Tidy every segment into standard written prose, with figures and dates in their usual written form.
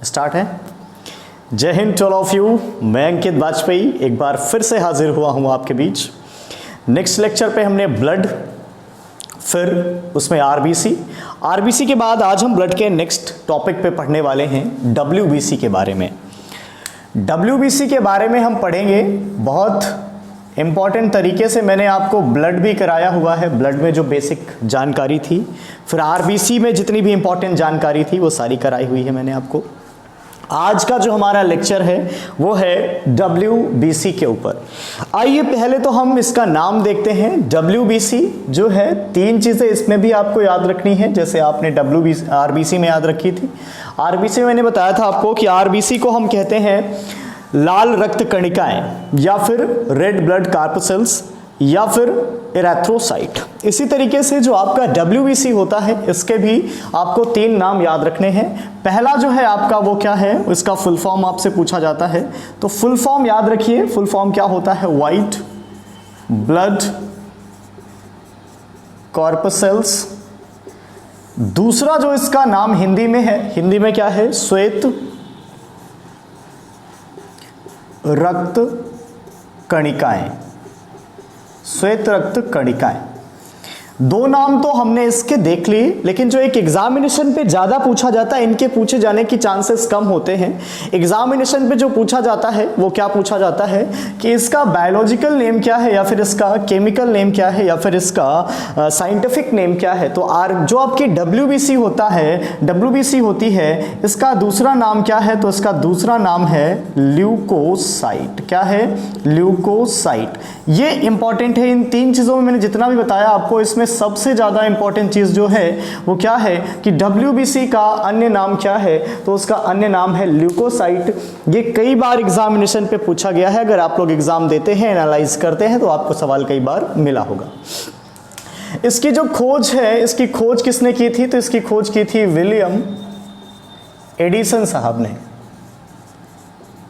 Start है। Jai Hind to all of you. मैं अंकित वाजपेयी एक बार फिर से हाजिर हुआ हूँ आपके बीच। नेक्स्ट लेक्चर पे हमने ब्लड, फिर उसमें आरबीसी के बाद आज हम ब्लड के नेक्स्ट टॉपिक पे पढ़ने वाले हैं डब्ल्यूबीसी के बारे में। डब्ल्यूबीसी के बारे में हम पढ़ेंगे बहुत इम्पॉर्टेंट तरीके से। मैंने आपको ब्लड भी कराया हुआ है, ब्लड में जो बेसिक जानकारी थी, फिर आरबीसी में जितनी भी इम्पॉर्टेंट जानकारी थी वो सारी कराई हुई है मैंने आपको। आज का जो हमारा लेक्चर है वो है डब्ल्यूबीसी के ऊपर। आइए पहले तो हम इसका नाम देखते हैं। डब्ल्यूबीसी जो है, तीन चीज़ें इसमें भी आपको याद रखनी है जैसे आपने आरबीसी में याद रखी थी। आरबीसी में मैंने बताया था आपको कि आरबीसी को हम कहते हैं लाल रक्त कणिकाएं या फिर रेड ब्लड कार्पसेल्स या फिर एरेथ्रोसाइट। इसी तरीके से जो आपका डब्ल्यूबीसी होता है इसके भी आपको तीन नाम याद रखने हैं। पहला जो है आपका वो क्या है, इसका फुल फॉर्म आपसे पूछा जाता है, तो फुल फॉर्म याद रखिए। फुल फॉर्म क्या होता है? White blood corpuscles. दूसरा जो इसका नाम हिंदी में है, हिंदी में क्या है? श्वेत रक्त कणिकाएं। श्वेत रक्त कणिकाएं। दो नाम तो हमने इसके देख लिए, लेकिन जो एक एग्जामिनेशन पे ज्यादा पूछा जाता है, इनके पूछे जाने की चांसेस कम होते हैं। एग्जामिनेशन पे जो पूछा जाता है वो क्या पूछा जाता है कि इसका बायोलॉजिकल नेम क्या है, या फिर इसका केमिकल नेम क्या है, या फिर इसका साइंटिफिक नेम क्या है। तो जो आपकी डब्ल्यूबीसी होता है, डब्ल्यूबीसी होती है, इसका दूसरा नाम क्या है? तो इसका दूसरा नाम है ल्यूकोसाइट। क्या है? ल्यूकोसाइट। ये इंपॉर्टेंट है। इन तीन चीजों में मैंने जितना भी बताया आपको, इसमें सबसे ज्यादा इंपॉर्टेंट चीज जो है वो क्या है कि डब्ल्यूबीसी का अन्य नाम क्या है? तो उसका अन्य नाम है ल्यूकोसाइट। ये कई बार एग्जामिनेशन पे पूछा गया है। अगर आप लोग एग्जाम देते हैं, एनालाइज करते हैं, तो आपको सवाल कई बार मिला होगा। इसकी जो खोज है, इसकी खोज किसने की थी? तो इसकी खोज की थी विलियम एडिसन साहब ने।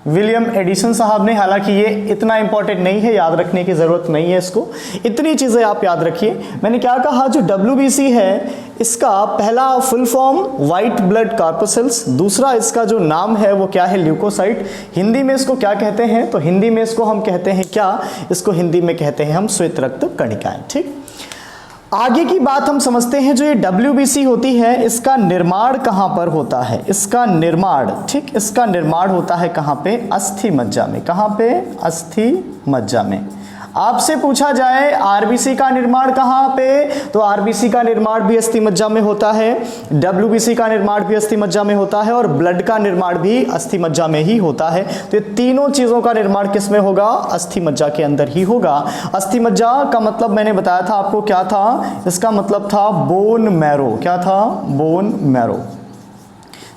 विलियम एडिसन साहब ने। हालांकि ये इतना इंपॉर्टेंट नहीं है, याद रखने की जरूरत नहीं है इसको। इतनी चीजें आप याद रखिए। मैंने क्या कहा, जो डब्ल्यूबीसी है इसका पहला फुल फॉर्म व्हाइट ब्लड कार्पसेल्स, दूसरा इसका जो नाम है वो क्या है? ल्यूकोसाइट। हिंदी में इसको क्या कहते हैं? तो हिंदी में इसको हम कहते हैं क्या? इसको हिंदी में कहते हैं हम श्वेत रक्त कणिकाएं। ठीक, आगे की बात हम समझते हैं। जो ये डब्ल्यूबीसी होती है इसका निर्माण कहां पर होता है? इसका निर्माण, ठीक, इसका निर्माण होता है कहां पे? अस्थि मज्जा में। कहां पे? अस्थि मज्जा में। आपसे पूछा जाए आरबीसी का निर्माण कहां पे? तो आरबीसी का निर्माण भी अस्थि मज्जा में होता है, डब्ल्यूबीसी का निर्माण भी अस्थि मज्जा में होता है, और ब्लड का निर्माण भी अस्थि मज्जा में ही होता है। तो ये तीनों चीजों का निर्माण किस में होगा? अस्थि मज्जा के अंदर ही होगा। अस्थि मज्जा का मतलब मैंने बताया था आपको क्या था? इसका मतलब था बोन मैरो। क्या था? Bone marrow.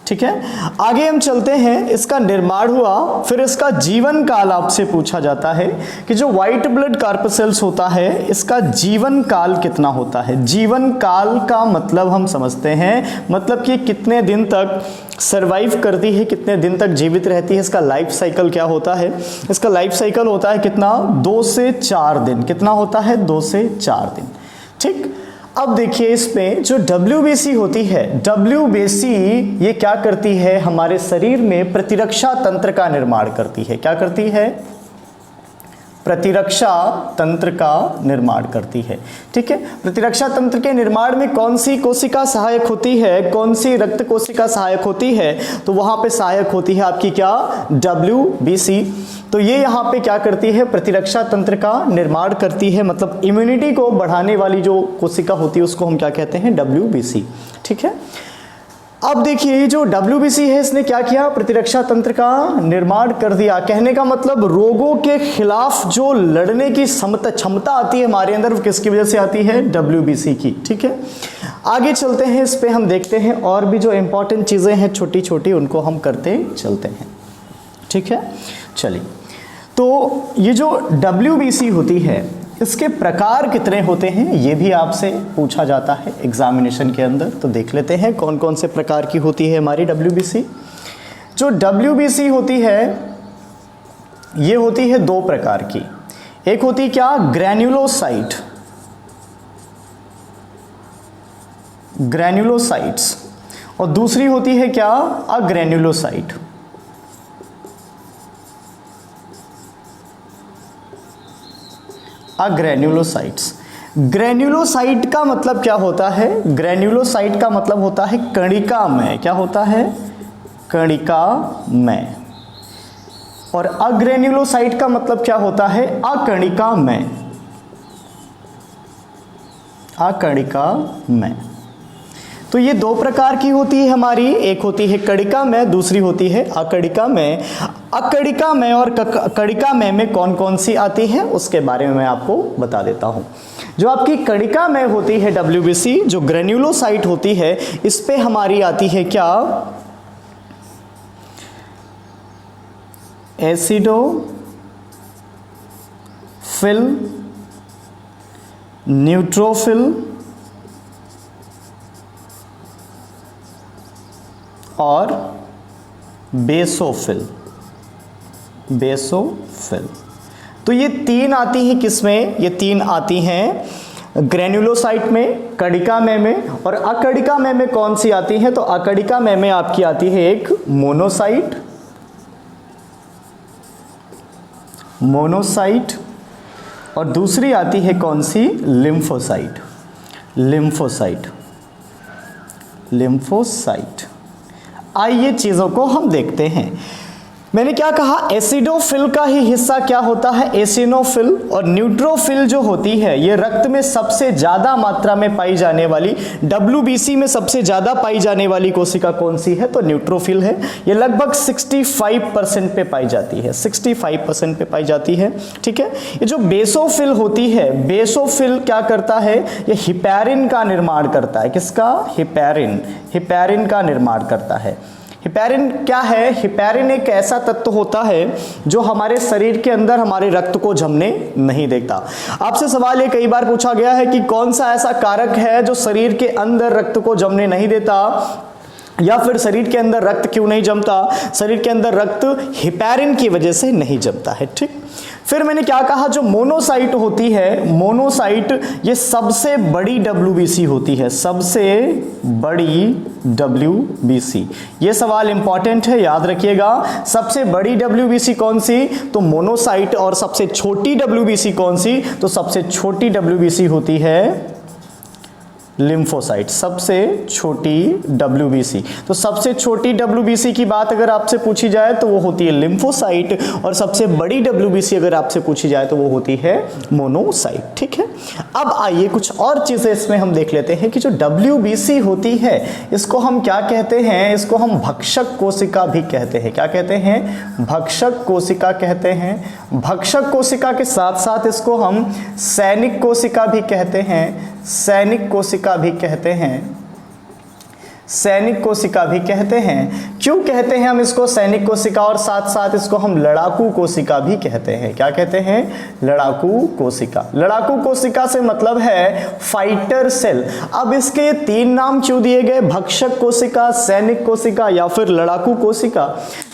ठीक है, आगे हम चलते हैं। इसका निर्माण हुआ, फिर इसका जीवन काल आपसे पूछा जाता है कि जो व्हाइट ब्लड कार्पसेल्स होता है इसका जीवन काल कितना होता है? जीवन काल का मतलब हम समझते हैं, मतलब कि कितने दिन तक सरवाइव करती है, कितने दिन तक जीवित रहती है। इसका लाइफ साइकिल क्या होता है? इसका लाइफ साइकिल होता है कितना? 2 से 4 दिन। कितना होता है? 2 से 4 दिन। ठीक, अब देखिए इसमें जो डब्ल्यूबीसी होती है, डब्ल्यूबीसी ये क्या करती है? हमारे शरीर में प्रतिरक्षा तंत्र का निर्माण करती है। क्या करती है? प्रतिरक्षा तंत्र का निर्माण करती है। ठीक है, प्रतिरक्षा तंत्र के निर्माण में कौन सी कोशिका सहायक होती है? कौन सी रक्त कोशिका सहायक होती है? तो वहां पे सहायक होती है आपकी क्या? डब्ल्यूबीसी। तो ये यहाँ पे क्या करती है? प्रतिरक्षा तंत्र का निर्माण करती है, मतलब इम्यूनिटी को बढ़ाने वाली जो कोशिका होती है उसको हम क्या कहते हैं? डब्ल्यूबीसी। ठीक है, अब देखिए जो डब्ल्यूबीसी है इसने क्या किया? प्रतिरक्षा तंत्र का निर्माण कर दिया। कहने का मतलब रोगों के खिलाफ जो लड़ने की क्षमता आती है हमारे अंदर, वो किसकी वजह से आती है? डब्ल्यूबीसी की। ठीक है, आगे चलते हैं। इस पे हम देखते हैं और भी जो इंपॉर्टेंट चीजें हैं छोटी छोटी, उनको हम करते चलते हैं। ठीक है, चलिए। तो ये जो डब्ल्यूबीसी होती है इसके प्रकार कितने होते हैं ये भी आपसे पूछा जाता है एग्जामिनेशन के अंदर। तो देख लेते हैं कौन कौन से प्रकार की होती है हमारी डब्ल्यूबीसी। जो डब्ल्यूबीसी होती है ये होती है 2 प्रकार की। एक होती क्या? ग्रैन्युलोसाइट, ग्रैन्युलोसाइट्स, और दूसरी होती है क्या, अग्रेन्युलोसाइट। अग्रेन्युलोसाइट्स। ग्रेन्युलोसाइट का मतलब क्या होता है, ग्रेन्युलोसाइट का मतलब होता है कणिकामय। क्या होता है, कणिकामय। और अग्रेन्युलोसाइट का मतलब क्या होता है, अकणिकामय। अकणिकामय। तो ये दो प्रकार की होती है हमारी, एक होती है कणिकामय, दूसरी होती है अकणिकामय। अकणिकामय और कणिकामय में कौन कौन सी आती है उसके बारे में मैं आपको बता देता हूं। जो आपकी कणिकामय होती है WBC, जो ग्रेन्युलोसाइट होती है, इस पे हमारी आती है क्या, एसिडोफिल, न्यूट्रोफिल और बेसोफिल। बेसोफिल। तो ये तीन आती हैं किसमें, ये तीन आती हैं ग्रेन्युलोसाइट में, कणिकामय में। और अकणिकामय में कौन सी आती है, तो अकणिकामय में आपकी आती है एक मोनोसाइट, मोनोसाइट, और दूसरी आती है कौन सी, लिम्फोसाइट। Lymphocyte, lymphocyte. आइए चीजों को हम देखते हैं। मैंने क्या कहा, एसिडोफिल का ही हिस्सा क्या होता है, एसिनोफिल। और न्यूट्रोफिल जो होती है, ये रक्त में सबसे ज्यादा मात्रा में पाई जाने वाली, WBC में सबसे ज्यादा पाई जाने वाली कोशिका कौन सी है, तो न्यूट्रोफिल है। ये लगभग 65% पे पाई जाती है, 65% पे पाई जाती है। ठीक है। ये जो बेसोफिल होती है, बेसोफिल क्या करता है, ये हिपैरिन का निर्माण करता है। किसका, हिपैरिन। हिपैरिन का निर्माण करता है। हिपैरिन क्या है, हिपैरिन एक ऐसा तत्व होता है जो हमारे शरीर के अंदर हमारे रक्त को जमने नहीं देता। आपसे सवाल ये कई बार पूछा गया है कि कौन सा ऐसा कारक है जो शरीर के अंदर रक्त को जमने नहीं देता, या फिर शरीर के अंदर रक्त क्यों नहीं जमता। शरीर के अंदर रक्त हिपैरिन की वजह से नहीं जमता है। ठीक। फिर मैंने क्या कहा, जो मोनोसाइट होती है, मोनोसाइट ये सबसे बड़ी WBC होती है, सबसे बड़ी WBC। ये सवाल इंपॉर्टेंट है, याद रखिएगा। सबसे बड़ी WBC कौन सी, तो मोनोसाइट। और सबसे छोटी WBC कौन सी, तो सबसे छोटी WBC होती है लिम्फोसाइट। सबसे छोटी WBC। तो सबसे छोटी WBC की बात अगर आपसे पूछी जाए तो वो होती है लिम्फोसाइट, और सबसे बड़ी WBC अगर आपसे पूछी जाए तो वो होती है मोनोसाइट। ठीक है। अब आइए कुछ और चीजें इसमें हम देख लेते हैं कि जो WBC होती है इसको हम क्या कहते हैं, इसको हम भक्षक कोशिका भी कहते हैं। क्या कहते हैं, भक्षक कोशिका कहते हैं। भक्षक कोशिका के साथ साथ इसको हम सैनिक कोशिका भी कहते हैं, सैनिक कोशिका भी कहते हैं, सैनिक कोशिका भी कहते हैं। क्यों कहते हैं हम इसको सैनिक कोशिका, और साथ साथ इसको हम लड़ाकू कोशिका भी कहते हैं। क्या कहते हैं, लड़ाकू कोशिका। लड़ाकू कोशिका से मतलब है फाइटर सेल। अब इसके तीन नाम क्यों दिए गए, भक्षक कोशिका, सैनिक कोशिका या फिर लड़ाकू कोशिका,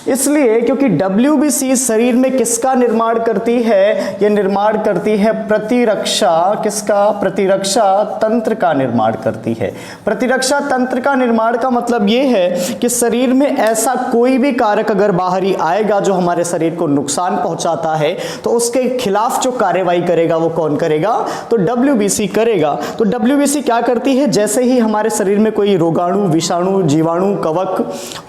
इसलिए क्योंकि WBC शरीर में किसका निर्माण करती है, ये निर्माण करती है प्रतिरक्षा, किसका, प्रतिरक्षा तंत्र का निर्माण करती है। प्रतिरक्षा तंत्र का निर्माण का मतलब ये है कि शरीर में ऐसा कोई भी कारक अगर बाहरी आएगा जो हमारे शरीर को नुकसान पहुंचाता है, तो उसके खिलाफ जो कार्रवाई करेगा वो कौन करेगा, तो WBC करेगा। तो WBC क्या करती है, जैसे ही हमारे शरीर में कोई रोगाणु, विषाणु, जीवाणु, कवक,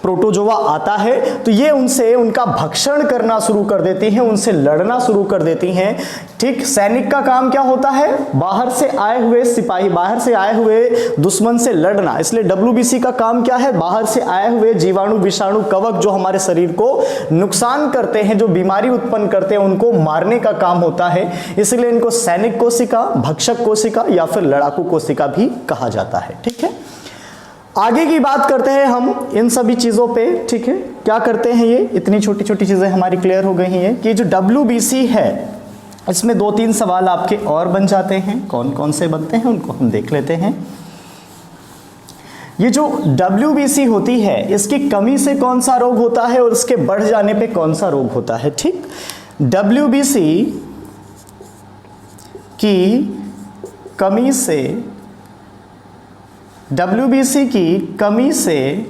प्रोटोजोआ आता है तो ये उनसे उनका भक्षण करना शुरू कर देती हैं, उनसे लड़ना शुरू कर देती हैं। ठीक। सैनिक का काम क्या होता है, बाहर से आए हुए सिपाही, बाहर से आए हुए दुश्मन से लड़ना। इसलिए WBC का काम क्या है, बाहर से आए हुए जीवाणु, विषाणु, कवक जो हमारे शरीर को नुकसान करते हैं, जो बीमारी उत्पन्न करते हैं, उनको मारने का काम होता है। इसलिए इनको सैनिक कोशिका, भक्षक कोशिका या फिर लड़ाकू कोशिका भी कहा जाता है। ठीक है। आगे की बात करते हैं हम इन सभी चीजों पे। ठीक है। क्या करते हैं, ये इतनी छोटी छोटी चीजें हमारी क्लियर हो गई हैं कि जो WBC है इसमें दो तीन सवाल आपके और बन जाते हैं। कौन कौन से बनते हैं उनको हम देख लेते हैं। ये जो WBC होती है इसकी कमी से कौन सा रोग होता है और इसके बढ़ जाने पे कौन सा रोग होता है। ठीक। WBC की कमी से WBC की कमी से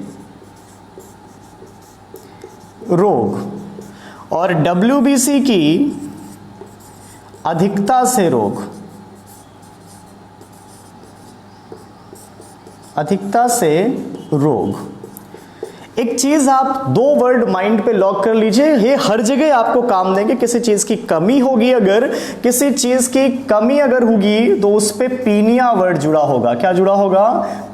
रोग और WBC की अधिकता से रोग, अधिकता से रोग। एक चीज आप दो वर्ड माइंड पे लॉक कर लीजिए, ये हर जगह आपको काम देंगे। किसी चीज की कमी होगी, अगर किसी चीज की कमी अगर होगी तो उस पे पीनिया वर्ड जुड़ा होगा। क्या जुड़ा होगा?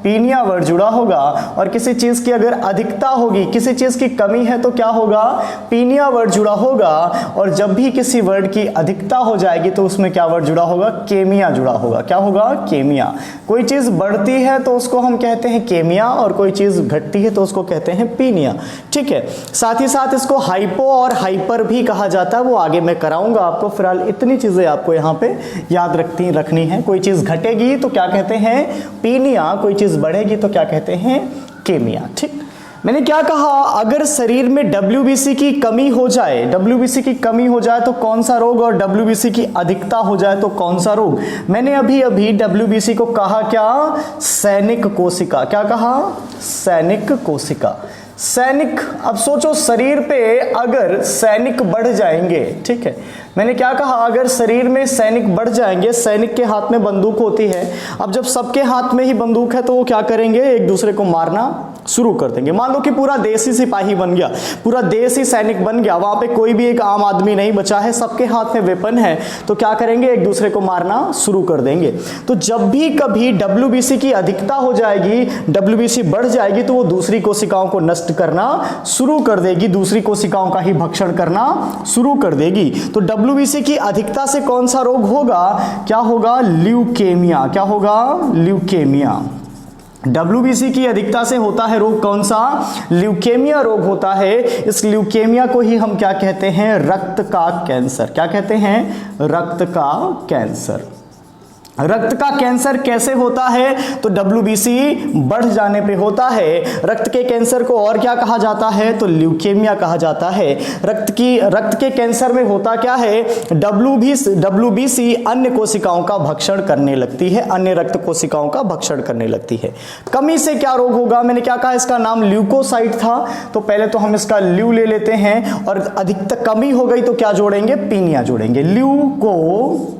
पीनिया वर्ड जुड़ा होगा। और किसी चीज की अगर अधिकता होगी, किसी चीज की कमी है तो क्या होगा? पीनिया वर्ड जुड़ा होगा। और जब भी किसी वर्ड की अधिकता हो जाएगी तो उसमें क्या वर्ड जुड़ा होगा? केमिया जुड़ा होगा। क्या होगा? केमिया। कोई चीज बढ़ती है तो उसको हम कहते हैं केमिया, और कोई चीज घटती है तो उसको कहते हैं पीनिया। ठीक है, साथ ही साथ इसको हाइपो और हाइपर भी कहा जाता है, वो आगे मैं कराऊंगा आपको। फिलहाल इतनी चीजें आपको यहाँ पे याद रखनी है। कोई चीज घटेगी तो क्या कहते हैं? पीनिया। कोई चीज बढ़ेगी तो क्या कहते हैं? केमिया। ठीक, मैंने क्या कहा? अगर शरीर में WBC की कमी हो जाए, WBC की कमी हो जाए तो कौन सा रोग, और WBC की अधिकता हो जाए तो कौन सा रोग? मैंने अभी WBC को कहा क्या? सैनिक कोशिका। क्या कहा? सैनिक कोशिका। सैनिक, अब सोचो शरीर पे अगर सैनिक बढ़ जाएंगे, ठीक है, मैंने क्या कहा? अगर शरीर में सैनिक बढ़ जाएंगे, सैनिक के हाथ में बंदूक होती है। अब जब सबके हाथ में ही बंदूक है तो वो क्या करेंगे? एक दूसरे को मारना शुरू कर देंगे। मान लो कि पूरा देश ही सिपाही बन गया, पूरा देश ही सैनिक बन गया, वहां पे कोई भी एक आम आदमी नहीं बचा है, सबके हाथ में वेपन है, तो क्या करेंगे? एक दूसरे को मारना शुरू कर देंगे। तो जब भी कभी WBC की अधिकता हो जाएगी, WBC बढ़ जाएगी, तो वो दूसरी कोशिकाओं को नष्ट करना शुरू कर देगी, दूसरी कोशिकाओं का ही भक्षण करना शुरू कर देगी। तो WBC की अधिकता से कौन सा रोग होगा? क्या होगा? ल्यूकेमिया। क्या होगा? ल्यूकेमिया। WBC की अधिकता से होता है रोग कौन सा? ल्यूकेमिया रोग होता है। इस ल्यूकेमिया को ही हम क्या कहते हैं? रक्त का कैंसर। क्या कहते हैं? रक्त का कैंसर। रक्त का कैंसर कैसे होता है? तो WBC बढ़ जाने पे होता है। रक्त के कैंसर को और क्या कहा जाता है? तो ल्यूकेमिया कहा जाता है। रक्त के कैंसर में होता क्या है? WBC अन्य कोशिकाओं का भक्षण करने लगती है, अन्य रक्त कोशिकाओं का भक्षण करने लगती है। कमी से क्या रोग होगा? मैंने क्या कहा? इसका नाम ल्यूकोसाइट था, तो पहले तो हम इसका ल्यू ले लेते हैं, और अधिकतर कमी हो गई तो क्या जोड़ेंगे? पीनिया जोड़ेंगे। ल्यूकोपीनिया।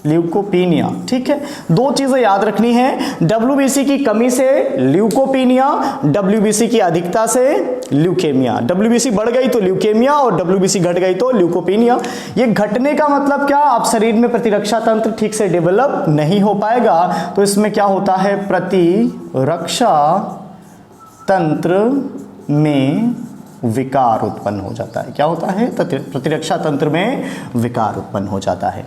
ल्यूकोपीनिया। ठीक है, दो चीजें याद रखनी है। WBC की कमी से ल्यूकोपीनिया, WBC की अधिकता से ल्यूकेमिया। WBC बढ़ गई तो ल्यूकेमिया, और WBC घट गई तो ल्यूकोपीनिया। ये घटने का मतलब क्या? आप शरीर में प्रतिरक्षा तंत्र ठीक से डेवलप नहीं हो पाएगा, तो इसमें क्या होता है? प्रतिरक्षा तंत्र में विकार उत्पन्न हो जाता है। क्या होता है? प्रतिरक्षा तंत्र में विकार उत्पन्न हो जाता है।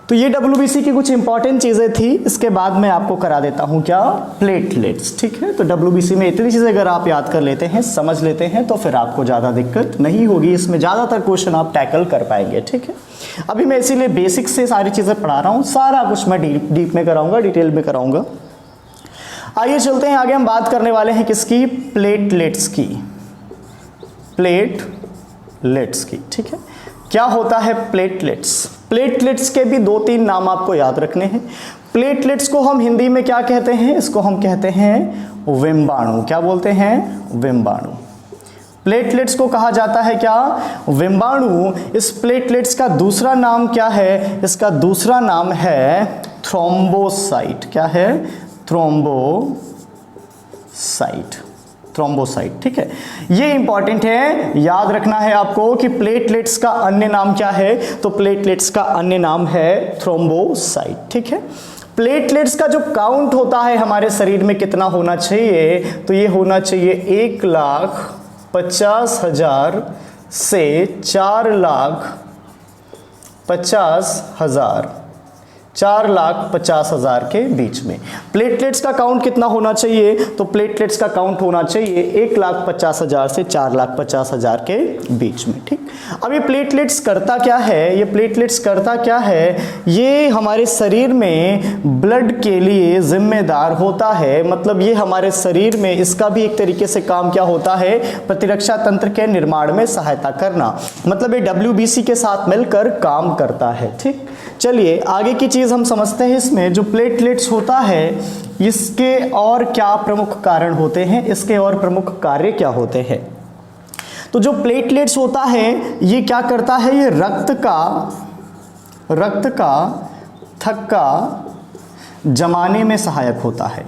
तो ये WBC की कुछ इंपॉर्टेंट चीजें थी। इसके बाद मैं आपको करा देता हूं क्या? प्लेटलेट्स। ठीक है, तो WBC में इतनी चीजें अगर आप याद कर लेते हैं, समझ लेते हैं, तो फिर आपको ज्यादा दिक्कत नहीं होगी। इसमें ज्यादातर क्वेश्चन आप टैकल कर पाएंगे। ठीक है, अभी मैं इसीलिए बेसिक से सारी चीजें पढ़ा रहा हूं, सारा कुछ मैं डीप में कराऊंगा, डिटेल में कराऊंगा। आइए चलते हैं आगे। हम बात करने वाले हैं किसकी? प्लेटलेट्स की। प्लेटलेट्स की। ठीक है, क्या होता है प्लेटलेट्स? प्लेटलेट्स के भी दो तीन नाम आपको याद रखने हैं। प्लेटलेट्स को हम हिंदी में क्या कहते हैं? इसको हम कहते हैं विम्बाणु। क्या बोलते हैं? विम्बाणु। प्लेटलेट्स को कहा जाता है क्या? विम्बाणु। इस प्लेटलेट्स का दूसरा नाम क्या है? इसका दूसरा नाम है थ्रोम्बोसाइट। क्या है? थ्रोम्बोसाइट। थ्रोम्बोसाइट। ठीक है, ये इंपॉर्टेंट है, याद रखना है आपको कि प्लेटलेट्स का अन्य नाम क्या है? तो प्लेटलेट्स का अन्य नाम है थ्रोम्बोसाइट। ठीक है, प्लेटलेट्स का जो काउंट होता है हमारे शरीर में कितना होना चाहिए? तो ये होना चाहिए 1,50,000 से 4,50,000, 4,50,000 के बीच में। प्लेटलेट्स का काउंट कितना होना चाहिए? तो प्लेटलेट्स का काउंट होना चाहिए 1,50,000 से 4,50,000 के बीच में। ठीक, अब ये प्लेटलेट्स करता क्या है? ये प्लेटलेट्स करता क्या है? ये हमारे शरीर में ब्लड के लिए जिम्मेदार होता है। मतलब ये हमारे शरीर में, इसका भी एक तरीके से काम क्या होता है? प्रतिरक्षा तंत्र के निर्माण में सहायता करना। मतलब ये WBC के साथ मिलकर काम करता है। ठीक, चलिए आगे की चीज़ हम समझते हैं। इसमें जो प्लेटलेट्स होता है इसके और क्या प्रमुख कारण होते हैं, इसके और प्रमुख कार्य क्या होते हैं। तो जो प्लेटलेट्स होता है ये क्या करता है, ये रक्त का थक्का जमाने में सहायक होता है।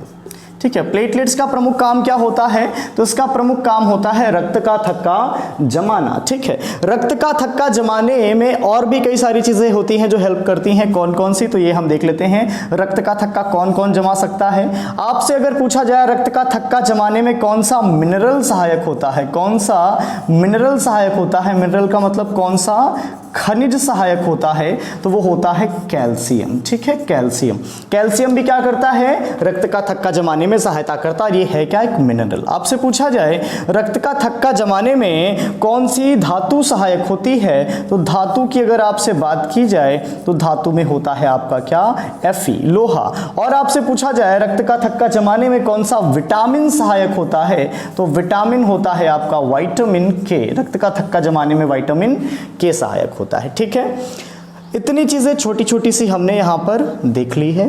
ठीक है, प्लेटलेट्स का प्रमुख काम क्या होता है, तो इसका प्रमुख काम होता है रक्त का थक्का जमाना। ठीक है, रक्त का थक्का जमाने में और भी कई सारी चीजें होती हैं जो हेल्प करती हैं, कौन कौन सी, तो ये हम देख लेते हैं। रक्त का थक्का कौन कौन जमा सकता है। आपसे अगर पूछा जाए रक्त का थक्का जमाने में कौन सा मिनरल सहायक होता है, कौन सा मिनरल सहायक होता है, मिनरल का मतलब कौन सा खनिज सहायक होता है, तो वो होता है कैल्शियम। ठीक है, कैल्शियम। कैल्शियम भी क्या करता है, रक्त का थक्का जमाने में सहायता करता है। ये है क्या, एक मिनरल। आपसे पूछा जाए रक्त का थक्का जमाने में कौन सी धातु सहायक होती है, तो धातु की अगर आपसे बात की जाए तो धातु में होता है आपका क्या, Fe, लोहा। और आपसे पूछा जाए रक्त का थक्का जमाने में कौन सा विटामिन सहायक होता है, तो विटामिन होता है आपका विटामिन के। रक्त का थक्का जमाने में विटामिन के सहायक होता है। ठीक है, इतनी चीजें छोटी छोटी सी हमने यहां पर देख ली है।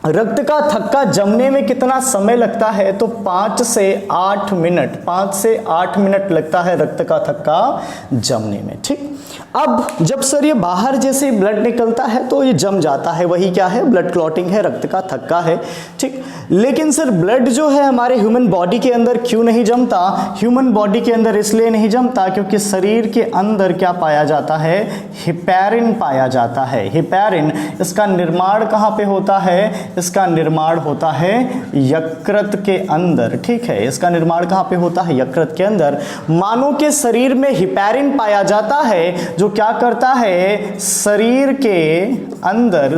रक्त का थक्का जमने में कितना समय लगता है, तो 5 से 8 मिनट, 5 से 8 मिनट लगता है रक्त का थक्का जमने में। ठीक, अब जब सर ये बाहर जैसे ब्लड निकलता है तो ये जम जाता है, वही क्या है, ब्लड क्लॉटिंग है, रक्त का थक्का है। ठीक, लेकिन सर ब्लड जो है हमारे ह्यूमन बॉडी के अंदर क्यों नहीं जमता, ह्यूमन बॉडी के अंदर इसलिए नहीं जमता क्योंकि शरीर के अंदर क्या पाया जाता है, हिपैरिन पाया जाता है। हिपैरिन, इसका निर्माण कहाँ पे होता है, इसका निर्माण होता है यकृत के अंदर। ठीक है, इसका निर्माण कहाँ पे होता है, यकृत के अंदर। मानव के शरीर में हिपैरिन पाया जाता है जो क्या करता है, शरीर के अंदर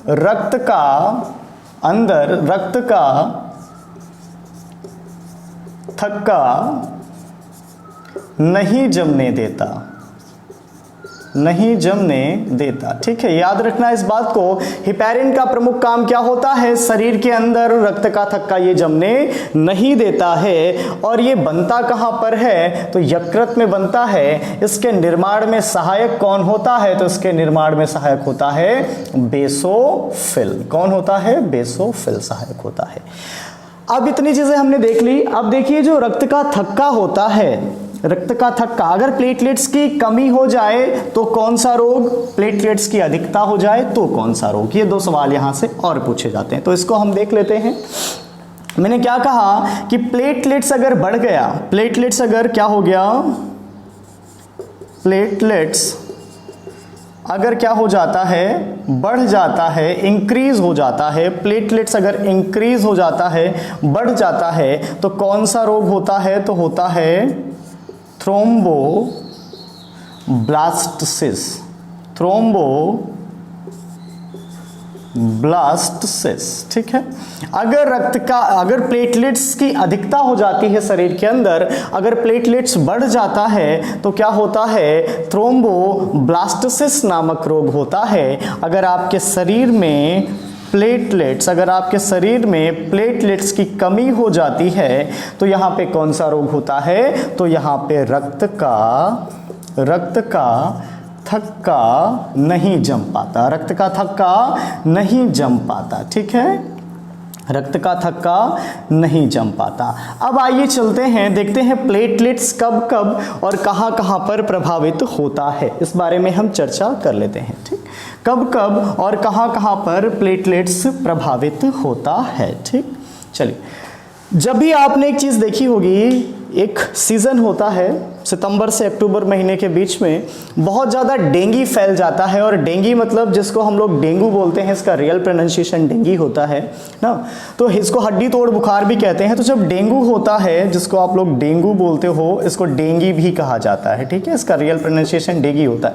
रक्त का थक्का नहीं जमने देता। ठीक है, याद रखना इस बात को। हिपैरिन का प्रमुख काम क्या होता है, शरीर के अंदर रक्त का थक्का ये जमने नहीं देता है। और ये बनता कहां पर है, तो यकृत में बनता है। इसके निर्माण में सहायक कौन होता है, तो इसके निर्माण में सहायक होता है बेसोफिल। कौन होता है, बेसोफिल सहायक होता है। अब इतनी चीजें हमने देख ली। अब देखिए जो रक्त का थक्का होता है, रक्त का थक्का, अगर प्लेटलेट्स की कमी हो जाए तो कौन सा रोग, प्लेटलेट्स की अधिकता हो जाए तो कौन सा रोग, ये 2 सवाल यहां से और पूछे जाते हैं। तो इसको हम देख लेते हैं। मैंने क्या कहा कि प्लेटलेट्स अगर बढ़ गया, प्लेटलेट्स अगर क्या हो गया, प्लेटलेट्स अगर क्या हो जाता है, बढ़ जाता है, इंक्रीज हो जाता है। प्लेटलेट्स अगर इंक्रीज हो जाता है, बढ़ जाता है, तो कौन सा रोग होता है, तो होता है थ्रोम्बोब्लास्टसिस। ठीक है, अगर प्लेटलेट्स की अधिकता हो जाती है शरीर के अंदर, अगर प्लेटलेट्स बढ़ जाता है तो क्या होता है, थ्रोम्बोब्लास्टसिस नामक रोग होता है। अगर आपके शरीर में प्लेटलेट्स की कमी हो जाती है तो यहाँ पे कौन सा रोग होता है, तो यहाँ पे रक्त का थक्का नहीं जम पाता, रक्त का थक्का नहीं जम पाता। ठीक है, रक्त का थक्का नहीं जम पाता। अब आइए चलते हैं, देखते हैं प्लेटलेट्स कब कब और कहाँ कहाँ पर प्रभावित होता है, इस बारे में हम चर्चा कर लेते हैं। ठीक, कब कब और कहाँ कहाँ पर प्लेटलेट्स प्रभावित होता है। ठीक, चलिए, जब भी आपने एक चीज़ देखी होगी, एक सीज़न होता है सितंबर से अक्टूबर महीने के बीच में, बहुत ज़्यादा डेंगू फैल जाता है। और डेंगू मतलब जिसको हम लोग डेंगू बोलते हैं, इसका रियल प्रोनाउंसिएशन डेंगू होता है ना, तो इसको हड्डी तोड़ बुखार भी कहते हैं। तो जब डेंगू होता है, जिसको आप लोग डेंगू बोलते हो, इसको डेंगू भी कहा जाता है। ठीक है, इसका रियल प्रोनाउंसिएशन डेंगू होता है।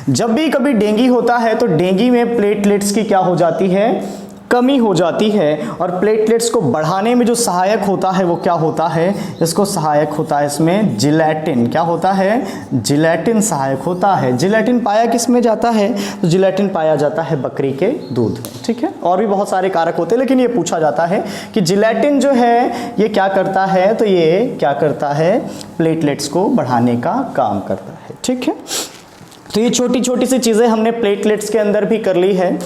जब भी कभी डेंगू होता है तो डेंगू में प्लेटलेट्स की क्या हो जाती है, कमी हो जाती है। और प्लेटलेट्स को बढ़ाने में जो सहायक होता है वो क्या होता है, इसको सहायक होता है इसमें जिलेटिन। क्या होता है, जिलेटिन सहायक होता है। जिलेटिन पाया किस में जाता है, तो जिलेटिन पाया जाता है बकरी के दूध में। ठीक है, और भी बहुत सारे कारक होते हैं, लेकिन ये पूछा जाता है कि जिलेटिन जो है ये क्या करता है, तो ये क्या करता है, प्लेटलेट्स को बढ़ाने का काम करता है। ठीक है, तो ये छोटी छोटी सी चीज़ें हमने प्लेटलेट्स के अंदर भी कर ली है।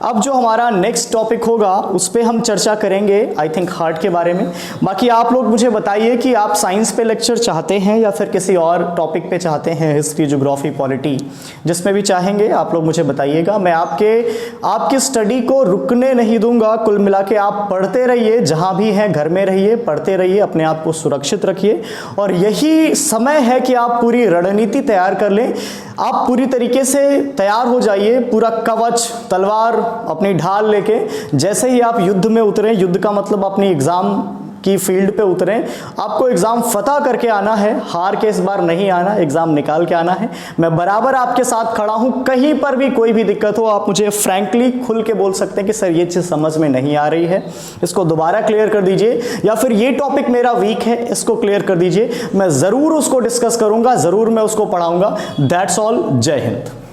अब जो हमारा नेक्स्ट टॉपिक होगा उस पर हम चर्चा करेंगे आई थिंक हार्ट के बारे में। बाकी आप लोग मुझे बताइए कि आप साइंस पे लेक्चर चाहते हैं या फिर किसी और टॉपिक पे चाहते हैं, हिस्ट्री, ज्योग्राफी, पॉलिटी, जिसमें भी चाहेंगे आप लोग मुझे बताइएगा। मैं आपकी स्टडी को रुकने नहीं दूंगा। कुल मिला के आप पढ़ते रहिए, जहाँ भी हैं घर में रहिए, पढ़ते रहिए, अपने आप को सुरक्षित रखिए और यही समय है कि आप पूरी रणनीति तैयार कर लें। आप पूरी तरीके से तैयार हो जाइए, पूरा कवच, तलवार, अपनी ढाल लेके जैसे ही आप युद्ध में उतरें, युद्ध का मतलब अपनी एग्जाम की फील्ड पे उतरें, आपको एग्जाम फतह करके आना है, हार के इस बार नहीं आना, एग्जाम निकाल के आना है। मैं बराबर आपके साथ खड़ा हूं, कहीं पर भी कोई भी दिक्कत हो आप मुझे फ्रैंकली खुल के बोल सकते हैं कि सर ये चीज़ समझ में नहीं आ रही है, इसको दोबारा क्लियर कर दीजिए, या फिर ये टॉपिक मेरा वीक है, इसको क्लियर कर दीजिए। मैं ज़रूर उसको डिस्कस करूंगा, ज़रूर मैं उसको पढ़ाऊंगा। That's all. जय हिंद।